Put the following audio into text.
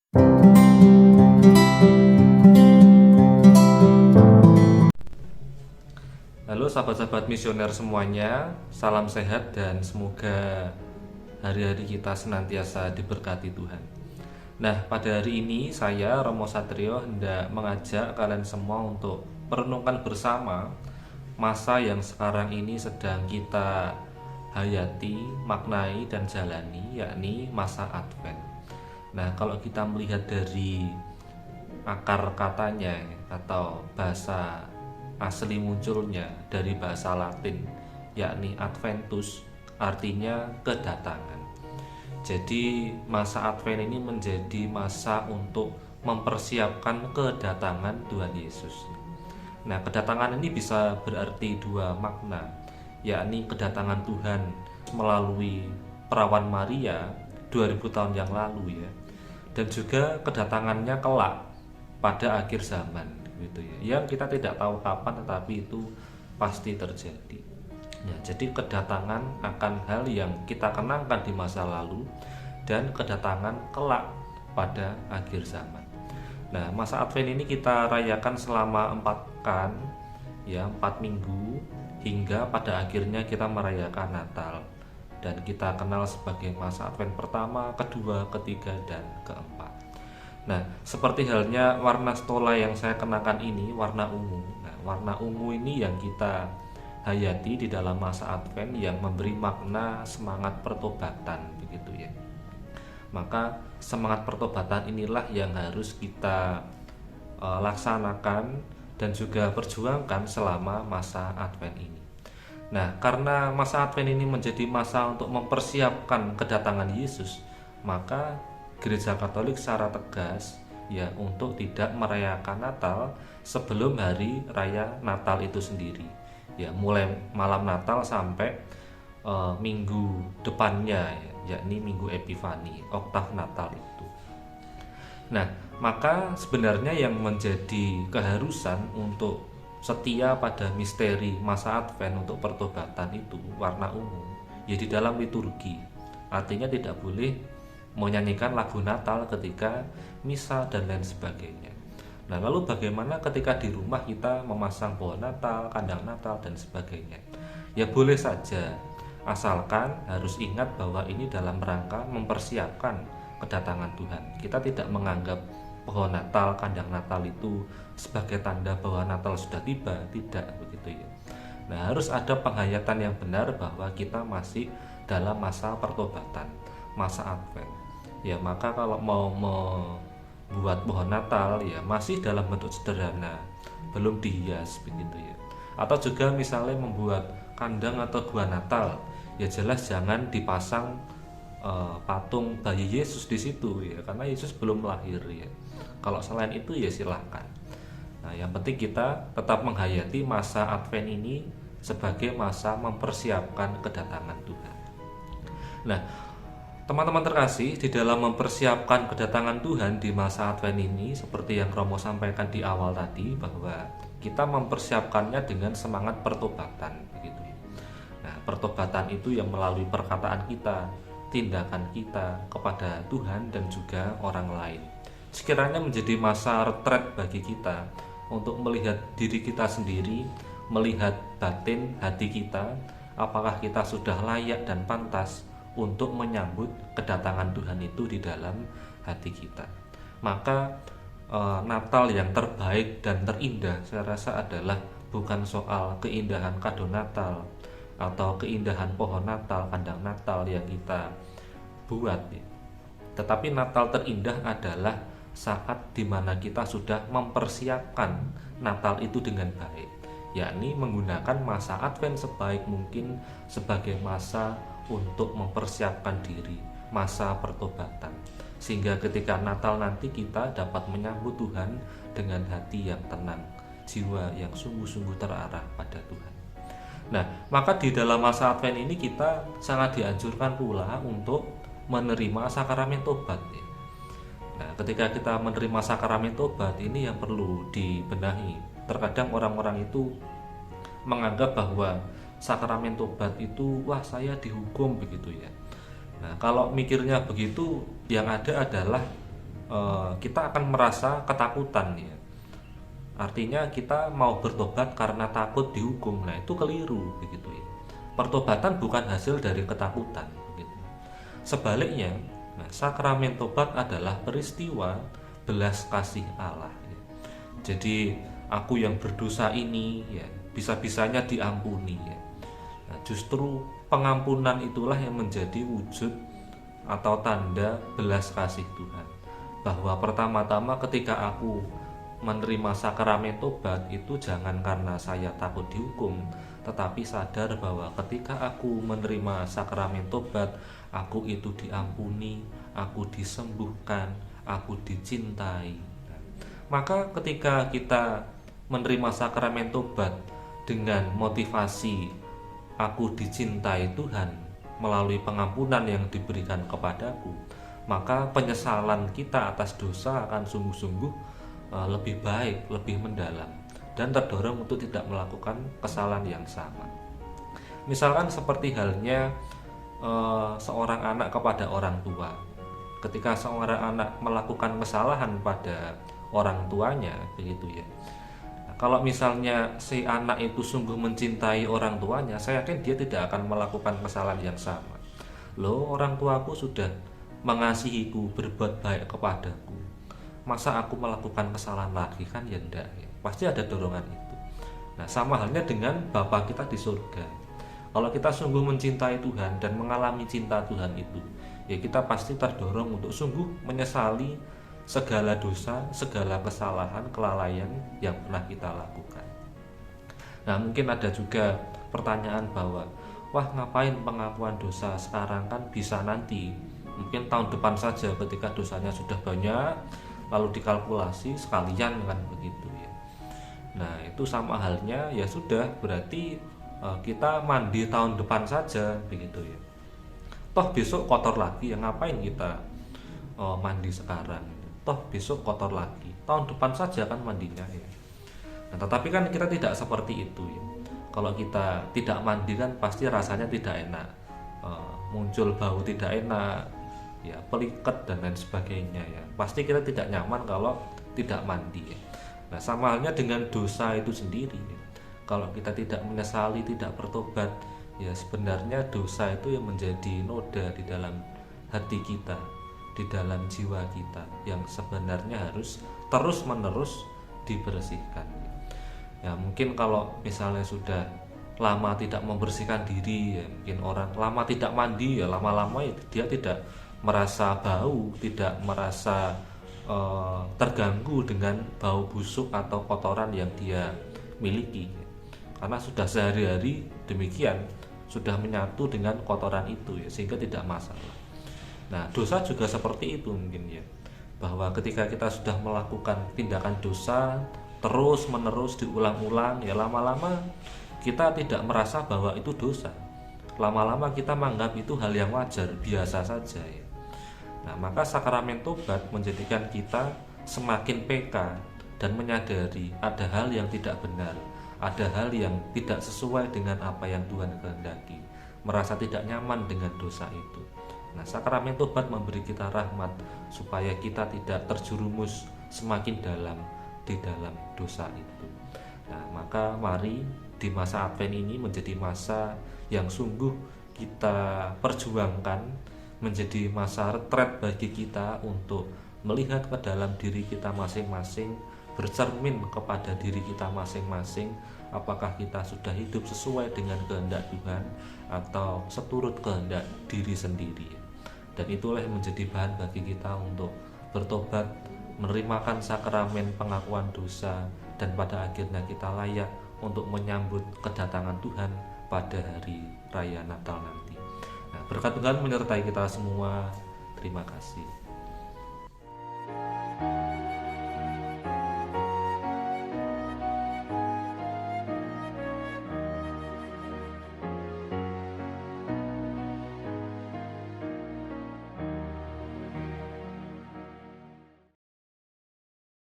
Halo sahabat-sahabat misioner semuanya, salam sehat dan semoga hari-hari kita senantiasa diberkati Tuhan. Nah, pada hari ini saya Romo Satrio hendak mengajak kalian semua untuk merenungkan bersama masa yang sekarang ini sedang kita hayati, maknai dan jalani, yakni masa Advent. Nah, kalau kita melihat dari akar katanya atau bahasa asli munculnya dari bahasa Latin, yakni Adventus, artinya kedatangan. Jadi masa Advent ini menjadi masa untuk mempersiapkan kedatangan Tuhan Yesus. Nah, kedatangan ini bisa berarti dua makna, yakni kedatangan Tuhan melalui perawan Maria 2000 tahun yang lalu ya, dan juga kedatangannya kelak pada akhir zaman gitu ya, yang kita tidak tahu kapan tetapi itu pasti terjadi ya. Jadi kedatangan akan hal yang kita kenangkan di masa lalu dan kedatangan kelak pada akhir zaman. Nah, masa Advent ini kita rayakan selama 4 pekan ya, 4 minggu, hingga pada akhirnya kita merayakan Natal, dan kita kenal sebagai masa Advent pertama, kedua, ketiga, dan keempat. Nah, seperti halnya warna stola yang saya kenakan ini, warna ungu. Nah, warna ungu ini yang kita hayati di dalam masa Advent, yang memberi makna semangat pertobatan begitu ya. Maka semangat pertobatan inilah yang harus kita laksanakan dan juga perjuangkan selama masa Advent ini. Nah, karena masa Advent ini menjadi masa untuk mempersiapkan kedatangan Yesus, maka Gereja Katolik secara tegas ya untuk tidak merayakan Natal sebelum hari raya Natal itu sendiri. Ya, mulai malam Natal sampai minggu depannya ya, yakni Minggu Epifani, oktav Natal itu. Nah, maka sebenarnya yang menjadi keharusan untuk setia pada misteri masa Advent untuk pertobatan itu warna ungu ya, di dalam liturgi. Artinya tidak boleh menyanyikan lagu Natal ketika misa dan lain sebagainya. Nah, lalu bagaimana ketika di rumah kita memasang pohon Natal, kandang Natal dan sebagainya? Ya boleh saja, asalkan harus ingat bahwa ini dalam rangka mempersiapkan kedatangan Tuhan. Kita tidak menganggap pohon Natal, kandang Natal itu sebagai tanda bahwa Natal sudah tiba, tidak begitu ya. Nah, harus ada penghayatan yang benar bahwa kita masih dalam masa pertobatan, masa Advent. Ya, maka kalau mau membuat pohon Natal ya masih dalam bentuk sederhana, belum dihias begitu ya. Atau juga misalnya membuat kandang atau gua Natal, ya jelas jangan dipasang patung bayi Yesus di situ ya, karena Yesus belum lahir ya. Kalau selain itu ya silahkan. Nah, yang penting kita tetap menghayati masa Advent ini sebagai masa mempersiapkan kedatangan Tuhan. Nah, teman-teman terkasih, di dalam mempersiapkan kedatangan Tuhan di masa Advent ini, seperti yang Romo sampaikan di awal tadi, bahwa kita mempersiapkannya dengan semangat pertobatan begitu. Nah, pertobatan itu yang melalui perkataan kita, tindakan kita kepada Tuhan dan juga orang lain. Sekiranya menjadi masa retret bagi kita untuk melihat diri kita sendiri, melihat batin hati kita, apakah kita sudah layak dan pantas untuk menyambut kedatangan Tuhan itu di dalam hati kita. Maka Natal yang terbaik dan terindah saya rasa adalah bukan soal keindahan kado Natal atau keindahan pohon Natal, kandang Natal yang kita buat ya. Tetapi Natal terindah adalah saat dimana kita sudah mempersiapkan Natal itu dengan baik, yakni menggunakan masa Advent sebaik mungkin sebagai masa untuk mempersiapkan diri, masa pertobatan, sehingga ketika Natal nanti kita dapat menyambut Tuhan dengan hati yang tenang, jiwa yang sungguh-sungguh terarah pada Tuhan. Nah, maka di dalam masa Advent ini kita sangat dianjurkan pula untuk menerima sakramen tobat ya. Nah, ketika kita menerima sakramen tobat ini yang perlu dibenahi. Terkadang orang-orang itu menganggap bahwa sakramen tobat itu wah saya dihukum begitu ya. Nah, kalau mikirnya begitu, yang ada adalah kita akan merasa ketakutan ya. Artinya kita mau bertobat karena takut dihukum. Nah, itu keliru begitu ya. Pertobatan bukan hasil dari ketakutan begitu. Sebaliknya, nah, sakramen tobat adalah peristiwa belas kasih Allah ya. Jadi aku yang berdosa ini ya bisa-bisanya diampuni ya. Nah, justru pengampunan itulah yang menjadi wujud atau tanda belas kasih Tuhan. Bahwa pertama-tama ketika aku menerima sakramen tobat itu jangan karena saya takut dihukum, tetapi sadar bahwa ketika aku menerima sakramen tobat, aku itu diampuni, aku disembuhkan, aku dicintai. Maka ketika kita menerima sakramen tobat dengan motivasi aku dicintai Tuhan melalui pengampunan yang diberikan kepadaku, maka penyesalan kita atas dosa akan sungguh-sungguh lebih baik, lebih mendalam, dan terdorong untuk tidak melakukan kesalahan yang sama. Misalkan seperti halnya seorang anak kepada orang tua. Ketika seorang anak melakukan kesalahan pada orang tuanya, begitu ya. Nah, kalau misalnya si anak itu sungguh mencintai orang tuanya, saya yakin dia tidak akan melakukan kesalahan yang sama. Loh, orang tuaku sudah mengasihiku, berbuat baik kepadaku, masa aku melakukan kesalahan lagi? Kan ya enggak ya. Pasti ada dorongan itu. Nah, sama halnya dengan Bapa kita di surga. Kalau kita sungguh mencintai Tuhan dan mengalami cinta Tuhan itu, ya kita pasti terdorong untuk sungguh menyesali segala dosa, segala kesalahan, kelalaian yang pernah kita lakukan. Nah, mungkin ada juga pertanyaan bahwa wah, ngapain pengakuan dosa sekarang, kan bisa nanti, mungkin tahun depan saja ketika dosanya sudah banyak, lalu dikalkulasi sekalian, kan begitu ya. Nah, itu sama halnya ya sudah, berarti kita mandi tahun depan saja begitu ya. Toh besok kotor lagi, ya ngapain kita mandi sekarang? Toh besok kotor lagi, tahun depan saja kan mandinya ya. Nah, tetapi kan kita tidak seperti itu ya. Kalau kita tidak mandi kan pasti rasanya tidak enak, muncul bau tidak enak ya, peliket dan lain sebagainya ya. Pasti kita tidak nyaman kalau tidak mandi ya. Nah, sama halnya dengan dosa itu sendiri ya. Kalau kita tidak menyesali, tidak bertobat, ya sebenarnya dosa itu yang menjadi noda di dalam hati kita, di dalam jiwa kita, yang sebenarnya harus terus-menerus dibersihkan. Ya mungkin kalau misalnya sudah lama tidak membersihkan diri ya, mungkin orang lama tidak mandi ya, lama-lama ya dia tidak merasa bau, tidak merasa terganggu dengan bau busuk atau kotoran yang dia miliki, karena sudah sehari-hari demikian, sudah menyatu dengan kotoran itu ya, sehingga tidak masalah. Nah, dosa juga seperti itu mungkin ya, bahwa ketika kita sudah melakukan tindakan dosa terus menerus diulang-ulang ya, lama-lama kita tidak merasa bahwa itu dosa, lama-lama kita menganggap itu hal yang wajar, biasa saja ya. Nah, maka sakramen tobat menjadikan kita semakin peka dan menyadari ada hal yang tidak benar, ada hal yang tidak sesuai dengan apa yang Tuhan kehendaki, merasa tidak nyaman dengan dosa itu. Nah, sakramen tobat memberi kita rahmat supaya kita tidak terjerumus semakin dalam di dalam dosa itu. Nah, maka mari di masa Advent ini menjadi masa yang sungguh kita perjuangkan, menjadi masa retret bagi kita untuk melihat ke dalam diri kita masing-masing, bercermin kepada diri kita masing-masing, apakah kita sudah hidup sesuai dengan kehendak Tuhan atau seturut kehendak diri sendiri. Dan itulah yang menjadi bahan bagi kita untuk bertobat, menerimakan sakramen pengakuan dosa, dan pada akhirnya kita layak untuk menyambut kedatangan Tuhan pada hari raya Natal nanti. Nah, berkat Tuhan menyertai kita semua. Terima kasih.